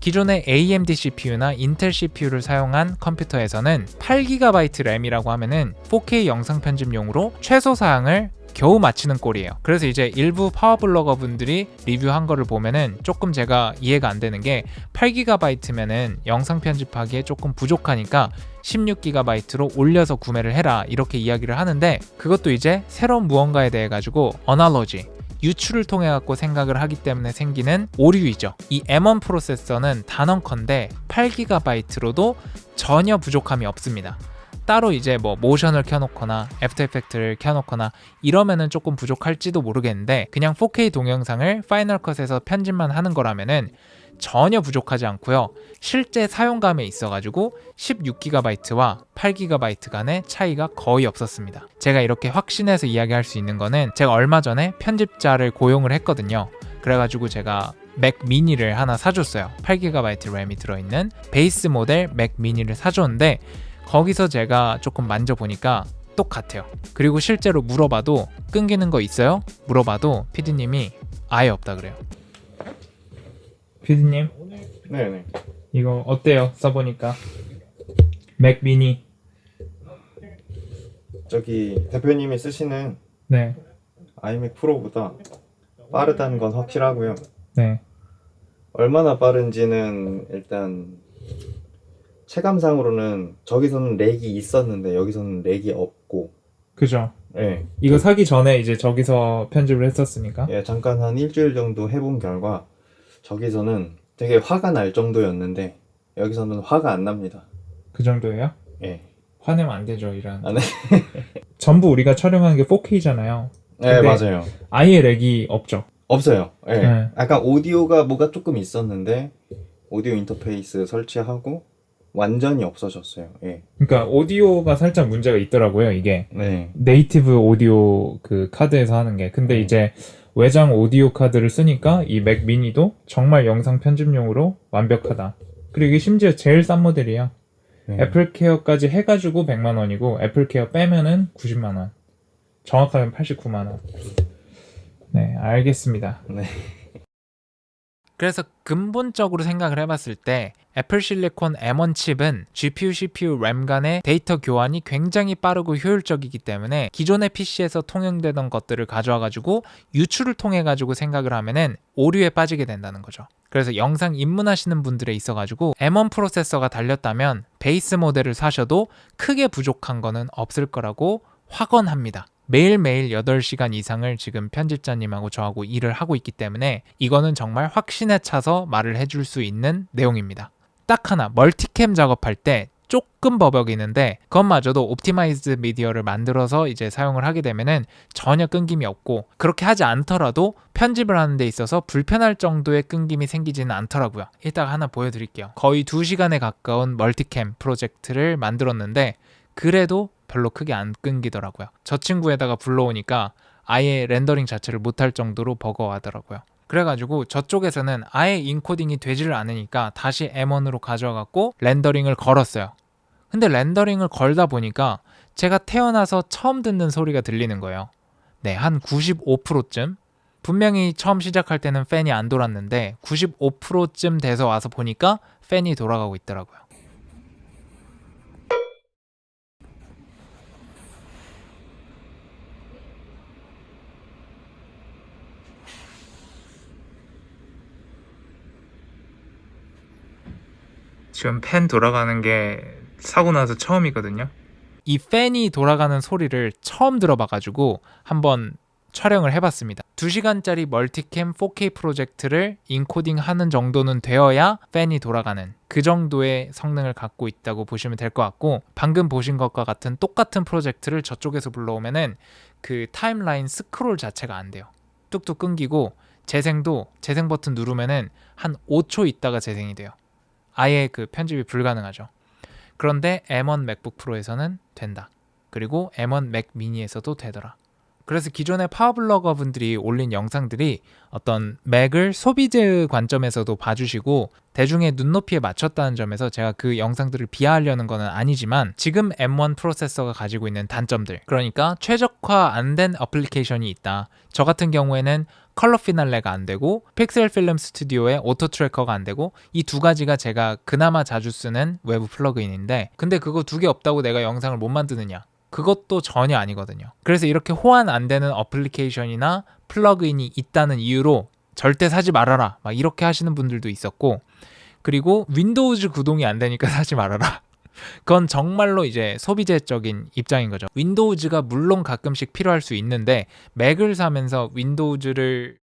기존의 AMD CPU나 인텔 CPU를 사용한 컴퓨터에서는 8GB 램이라고 하면은 4K 영상 편집용으로 최소 사양을 겨우 맞추는 꼴이에요. 그래서 이제 일부 파워블로거 분들이 리뷰한 거를 보면은 조금 제가 이해가 안 되는 게 8GB면은 영상 편집하기에 조금 부족하니까 16GB로 올려서 구매를 해라 이렇게 이야기를 하는데 그것도 이제 새로운 무언가에 대해 가지고 어널로지 유출을 통해 갖고 생각을 하기 때문에 생기는 오류이죠. 이 M1 프로세서는 단언컨대 8GB로도 전혀 부족함이 없습니다. 따로 이제 뭐 모션을 켜놓거나 애프터 이펙트를 켜놓거나 이러면은 조금 부족할지도 모르겠는데 그냥 4K 동영상을 파이널 컷에서 편집만 하는 거라면은 전혀 부족하지 않고요. 실제 사용감에 있어가지고 16GB와 8GB 간의 차이가 거의 없었습니다. 제가 이렇게 확신해서 이야기할 수 있는 거는 제가 얼마 전에 편집자를 고용을 했거든요. 그래가지고 제가 맥 미니를 하나 사줬어요. 8GB 램이 들어있는 베이스 모델 맥 미니를 사줬는데 거기서 제가 조금 만져보니까 똑같아요. 그리고 실제로 물어봐도 끊기는 거 있어요? 물어봐도 PD님이 아예 없다 그래요. PD님? 네네. 이거 어때요? 써보니까 맥 미니. 저기 대표님이 쓰시는 네. 아이맥 프로보다 빠르다는 건 확실하고요. 네. 얼마나 빠른지는 일단 체감상으로는 저기서는 렉이 있었는데 여기서는 렉이 없고. 그죠. 예. 이거 사기 전에 이제 저기서 편집을 했었으니까. 예, 잠깐 한 일주일 정도 해본 결과 저기서는 되게 화가 날 정도였는데 여기서는 화가 안 납니다. 그 정도예요? 예. 화내면 안 되죠, 이런. 아, 네. 전부 우리가 촬영하는 게 4K잖아요. 네, 맞아요. 아예 렉이 없죠. 없어요. 예. 네. 약간 오디오가 뭐가 조금 있었는데 오디오 인터페이스 설치하고 완전히 없어졌어요. 예. 그러니까 오디오가 살짝 문제가 있더라고요, 이게. 네. 네이티브 오디오 그 카드에서 하는 게. 근데 이제 외장 오디오 카드를 쓰니까 이 맥 미니도 정말 영상 편집용으로 완벽하다. 그리고 이게 심지어 제일 싼 모델이에요. 네. 애플케어까지 해가지고 100만 원이고 애플케어 빼면은 90만 원. 정확하면 89만 원. 네, 알겠습니다. 네. 그래서 근본적으로 생각을 해봤을 때 애플 실리콘 M1 칩은 GPU, CPU, 램 간의 데이터 교환이 굉장히 빠르고 효율적이기 때문에 기존의 PC에서 통용되던 것들을 가져와가지고 유출을 통해가지고 생각을 하면은 오류에 빠지게 된다는 거죠. 그래서 영상 입문하시는 분들에 있어가지고 M1 프로세서가 달렸다면 베이스 모델을 사셔도 크게 부족한 거는 없을 거라고 확언합니다. 매일매일 8시간 이상을 지금 편집자님하고 저하고 일을 하고 있기 때문에 이거는 정말 확신에 차서 말을 해줄 수 있는 내용입니다. 딱 하나, 멀티캠 작업할 때 조금 버벅이는데 그것마저도 옵티마이즈드 미디어를 만들어서 이제 사용을 하게 되면은 전혀 끊김이 없고, 그렇게 하지 않더라도 편집을 하는 데 있어서 불편할 정도의 끊김이 생기지는 않더라고요. 이따가 하나 보여드릴게요. 거의 2시간에 가까운 멀티캠 프로젝트를 만들었는데 그래도 별로 크게 안 끊기더라고요. 저 친구에다가 불러오니까 아예 렌더링 자체를 못할 정도로 버거워하더라고요. 그래가지고 저쪽에서는 아예 인코딩이 되지를 않으니까 다시 M1으로 가져와갖고 렌더링을 걸었어요. 근데 렌더링을 걸다 보니까 제가 태어나서 처음 듣는 소리가 들리는 거예요. 네, 한 95%쯤? 분명히 처음 시작할 때는 팬이 안 돌았는데 95%쯤 돼서 와서 보니까 팬이 돌아가고 있더라고요. 지금 팬 돌아가는 게 사고 나서 처음이거든요. 이 팬이 돌아가는 소리를 처음 들어봐가지고 한번 촬영을 해봤습니다. 2시간짜리 멀티캠 4K 프로젝트를 인코딩하는 정도는 되어야 팬이 돌아가는 그 정도의 성능을 갖고 있다고 보시면 될 것 같고, 방금 보신 것과 같은 똑같은 프로젝트를 저쪽에서 불러오면은 그 타임라인 스크롤 자체가 안 돼요. 뚝뚝 끊기고 재생 버튼 누르면은 한 5초 있다가 재생이 돼요. 아예 그 편집이 불가능하죠. 그런데 M1 맥북 프로에서는 된다. 그리고 M1 맥 미니에서도 되더라. 그래서 기존의 파워블로거 분들이 올린 영상들이 어떤 맥을 소비자의 관점에서도 봐주시고 대중의 눈높이에 맞췄다는 점에서 제가 그 영상들을 비하하려는 건 아니지만, 지금 M1 프로세서가 가지고 있는 단점들, 그러니까 최적화 안 된 어플리케이션이 있다. 저 같은 경우에는 컬러 피날레가 안 되고 픽셀 필름 스튜디오의 오토 트래커가 안 되고, 이 두 가지가 제가 그나마 자주 쓰는 외부 플러그인인데, 근데 그거 두 개 없다고 내가 영상을 못 만드느냐? 그것도 전혀 아니거든요. 그래서 이렇게 호환 안 되는 어플리케이션이나 플러그인이 있다는 이유로 절대 사지 말아라, 막 이렇게 하시는 분들도 있었고, 그리고 윈도우즈 구동이 안 되니까 사지 말아라. 그건 정말로 이제 소비자적인 입장인 거죠. 윈도우즈가 물론 가끔씩 필요할 수 있는데 맥을 사면서 윈도우즈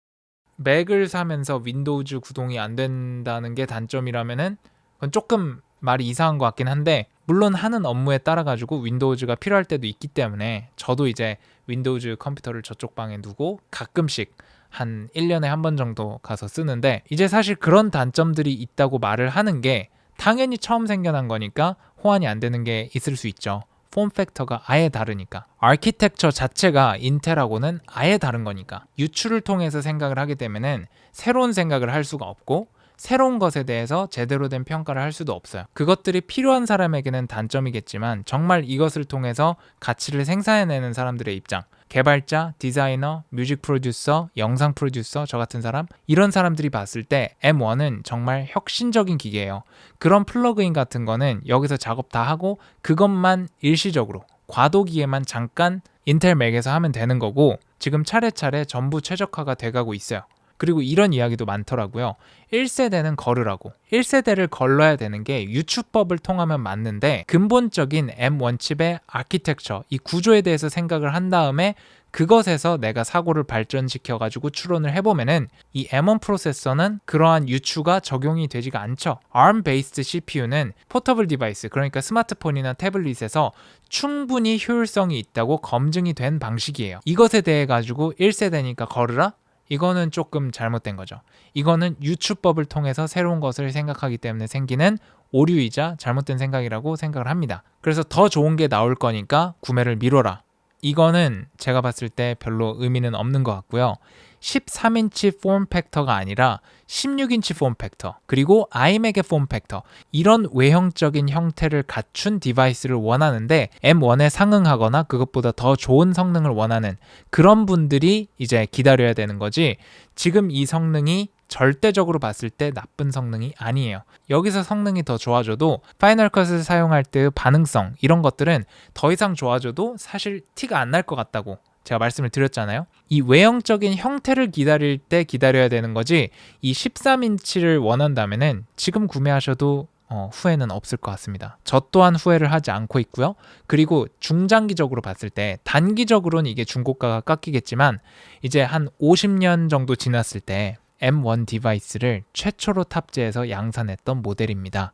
구동이 안 된다는 게 단점이라면은 그건 조금 말이 이상한 것 같긴 한데, 물론 하는 업무에 따라 가지고 윈도우즈가 필요할 때도 있기 때문에 저도 이제 윈도우즈 컴퓨터를 저쪽 방에 두고 가끔씩 한 1년에 한 번 정도 가서 쓰는데, 이제 사실 그런 단점들이 있다고 말을 하는 게 당연히 처음 생겨난 거니까 호환이 안 되는 게 있을 수 있죠. 폼 팩터가 아예 다르니까, 아키텍처 자체가 인텔하고는 아예 다른 거니까 유출을 통해서 생각을 하게 되면은 새로운 생각을 할 수가 없고 새로운 것에 대해서 제대로 된 평가를 할 수도 없어요. 그것들이 필요한 사람에게는 단점이겠지만 정말 이것을 통해서 가치를 생산해내는 사람들의 입장, 개발자, 디자이너, 뮤직 프로듀서, 영상 프로듀서, 저 같은 사람, 이런 사람들이 봤을 때 M1은 정말 혁신적인 기계예요. 그런 플러그인 같은 거는 여기서 작업 다 하고 그것만 일시적으로 과도기에만 잠깐 인텔 맥에서 하면 되는 거고, 지금 차례차례 전부 최적화가 돼가고 있어요. 그리고 이런 이야기도 많더라고요. 1세대는 걸으라고. 1세대를 걸러야 되는 게 유추법을 통하면 맞는데, 근본적인 M1 칩의 아키텍처, 이 구조에 대해서 생각을 한 다음에 그것에서 내가 사고를 발전시켜가지고 추론을 해보면은 이 M1 프로세서는 그러한 유추가 적용이 되지가 않죠. ARM 베이스드 CPU는 포터블 디바이스, 그러니까 스마트폰이나 태블릿에서 충분히 효율성이 있다고 검증이 된 방식이에요. 이것에 대해 가지고 1세대니까 걸으라? 이거는 조금 잘못된 거죠. 이거는 유추법을 통해서 새로운 것을 생각하기 때문에 생기는 오류이자 잘못된 생각이라고 생각을 합니다. 그래서 더 좋은 게 나올 거니까 구매를 미뤄라. 이거는 제가 봤을 때 별로 의미는 없는 것 같고요. 13인치 폼 팩터가 아니라 16인치 폼 팩터, 그리고 아이맥의 폼 팩터, 이런 외형적인 형태를 갖춘 디바이스를 원하는데 M1에 상응하거나 그것보다 더 좋은 성능을 원하는 그런 분들이 이제 기다려야 되는 거지, 지금 이 성능이 절대적으로 봤을 때 나쁜 성능이 아니에요. 여기서 성능이 더 좋아져도 파이널 컷을 사용할 때 반응성, 이런 것들은 더 이상 좋아져도 사실 티가 안 날 것 같다고 제가 말씀을 드렸잖아요. 이 외형적인 형태를 기다릴 때 기다려야 되는 거지, 이 13인치를 원한다면은 지금 구매하셔도 후회는 없을 것 같습니다. 저 또한 후회를 하지 않고 있고요. 그리고 중장기적으로 봤을 때, 단기적으로는 이게 중고가가 깎이겠지만 이제 한 50년 정도 지났을 때 M1 디바이스를 최초로 탑재해서 양산했던 모델입니다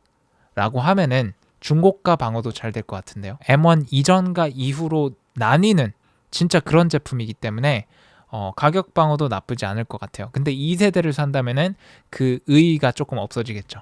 라고 하면은 중고가 방어도 잘 될 것 같은데요. M1 이전과 이후로 나뉘는 진짜 그런 제품이기 때문에 가격 방어도 나쁘지 않을 것 같아요. 근데 2세대를 산다면은 그 의의가 조금 없어지겠죠.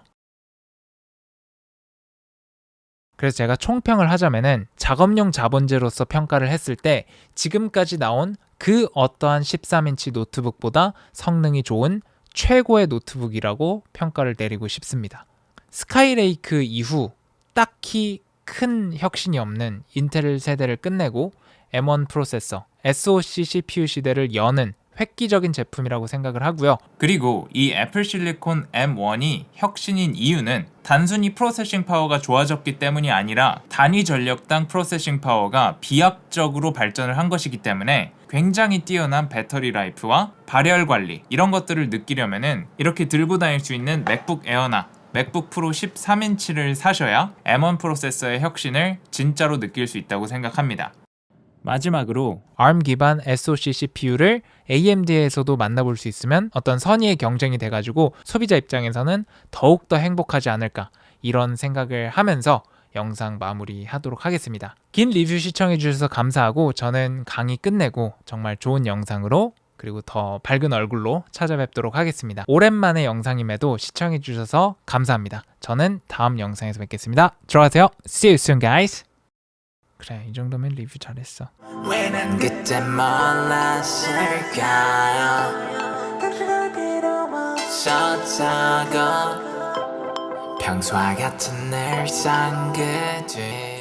그래서 제가 총평을 하자면은 작업용 자본재로서 평가를 했을 때 지금까지 나온 그 어떠한 13인치 노트북보다 성능이 좋은 최고의 노트북이라고 평가를 내리고 싶습니다. 스카이레이크 이후 딱히 큰 혁신이 없는 인텔 세대를 끝내고 M1 프로세서, SoC CPU 시대를 여는 획기적인 제품이라고 생각을 하고요. 그리고 이 애플 실리콘 M1이 혁신인 이유는 단순히 프로세싱 파워가 좋아졌기 때문이 아니라 단위 전력당 프로세싱 파워가 비약적으로 발전을 한 것이기 때문에 굉장히 뛰어난 배터리 라이프와 발열 관리, 이런 것들을 느끼려면은 이렇게 들고 다닐 수 있는 맥북 에어나 맥북 프로 13인치를 사셔야 M1 프로세서의 혁신을 진짜로 느낄 수 있다고 생각합니다. 마지막으로 ARM 기반 SoC CPU를 AMD에서도 만나볼 수 있으면 어떤 선의의 경쟁이 돼가지고 소비자 입장에서는 더욱더 행복하지 않을까, 이런 생각을 하면서 영상 마무리하도록 하겠습니다. 긴 리뷰 시청해주셔서 감사하고, 저는 강의 끝내고 정말 좋은 영상으로 그리고 더 밝은 얼굴로 찾아뵙도록 하겠습니다. 오랜만에 영상임에도 시청해주셔서 감사합니다. 저는 다음 영상에서 뵙겠습니다. 들어가세요. See you soon, guys. 그래, 이 정도면 리뷰 잘했어. 왜난 그때 몰랐을까요? 멈췄다고 평소와 같은 일상 그 뒤